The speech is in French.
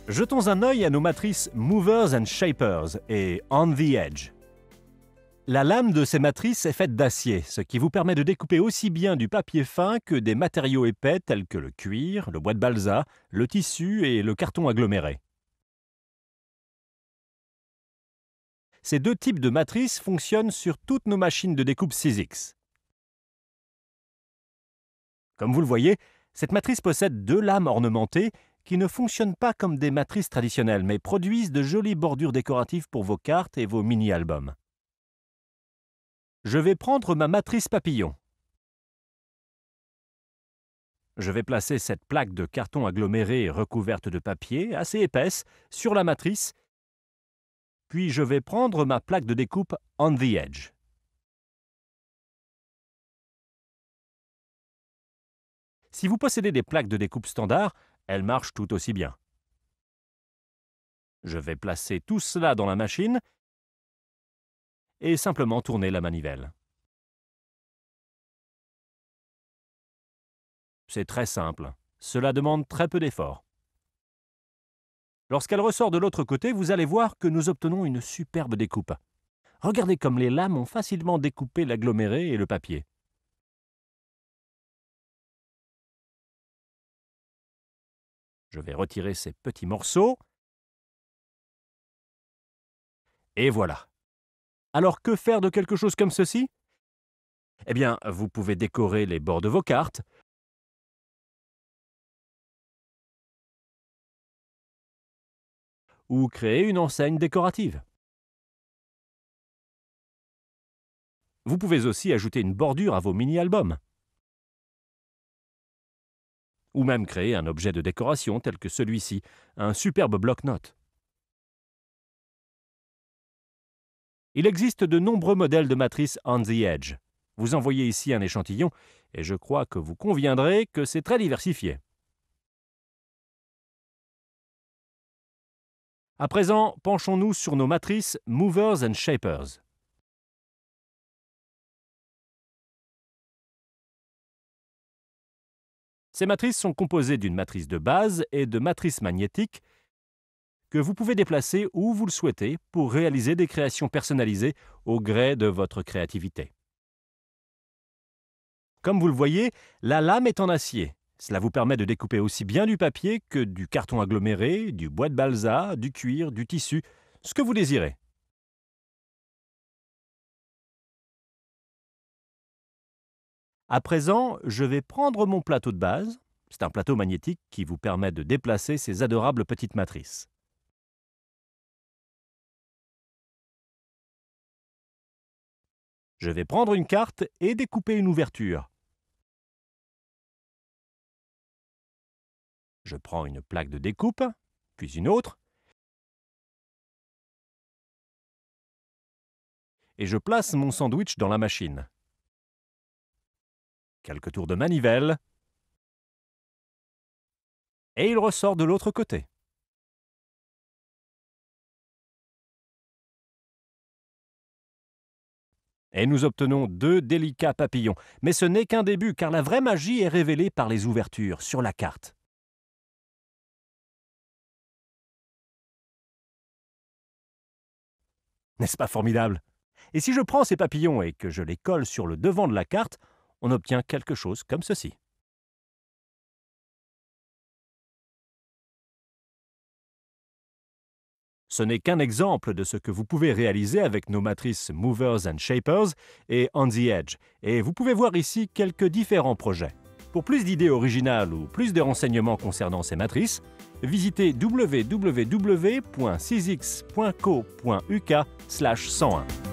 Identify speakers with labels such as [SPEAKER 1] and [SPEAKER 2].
[SPEAKER 1] Jetons un œil à nos matrices Movers and Shapers et On the Edge. La lame de ces matrices est faite d'acier, ce qui vous permet de découper aussi bien du papier fin que des matériaux épais tels que le cuir, le bois de balsa, le tissu et le carton aggloméré. Ces deux types de matrices fonctionnent sur toutes nos machines de découpe Sizzix. Comme vous le voyez, cette matrice possède deux lames ornementées qui ne fonctionnent pas comme des matrices traditionnelles, mais produisent de jolies bordures décoratives pour vos cartes et vos mini-albums. Je vais prendre ma matrice papillon. Je vais placer cette plaque de carton aggloméré recouverte de papier, assez épaisse, sur la matrice, puis je vais prendre ma plaque de découpe On the Edge. Si vous possédez des plaques de découpe standard, elles marchent tout aussi bien. Je vais placer tout cela dans la machine et simplement tourner la manivelle. C'est très simple. Cela demande très peu d'effort. Lorsqu'elle ressort de l'autre côté, vous allez voir que nous obtenons une superbe découpe. Regardez comme les lames ont facilement découpé l'aggloméré et le papier. Je vais retirer ces petits morceaux. Et voilà. Alors que faire de quelque chose comme ceci? Eh bien, vous pouvez décorer les bords de vos cartes, ou créer une enseigne décorative. Vous pouvez aussi ajouter une bordure à vos mini-albums. Ou même créer un objet de décoration tel que celui-ci, un superbe bloc-notes. Il existe de nombreux modèles de matrices On the Edge. Vous en voyez ici un échantillon, et je crois que vous conviendrez que c'est très diversifié. À présent, penchons-nous sur nos matrices Movers and Shapers. Ces matrices sont composées d'une matrice de base et de matrices magnétiques que vous pouvez déplacer où vous le souhaitez pour réaliser des créations personnalisées au gré de votre créativité. Comme vous le voyez, la lame est en acier. Cela vous permet de découper aussi bien du papier que du carton aggloméré, du bois de balsa, du cuir, du tissu, ce que vous désirez. À présent, je vais prendre mon plateau de base. C'est un plateau magnétique qui vous permet de déplacer ces adorables petites matrices. Je vais prendre une carte et découper une ouverture. Je prends une plaque de découpe, puis une autre, et je place mon sandwich dans la machine. Quelques tours de manivelle, et il ressort de l'autre côté. Et nous obtenons deux délicats papillons. Mais ce n'est qu'un début, car la vraie magie est révélée par les ouvertures sur la carte. N'est-ce pas formidable? Et si je prends ces papillons et que je les colle sur le devant de la carte, on obtient quelque chose comme ceci. Ce n'est qu'un exemple de ce que vous pouvez réaliser avec nos matrices Movers and Shapers et On the Edge. Et vous pouvez voir ici quelques différents projets. Pour plus d'idées originales ou plus de renseignements concernant ces matrices, visitez www.sizzix.co.uk/101.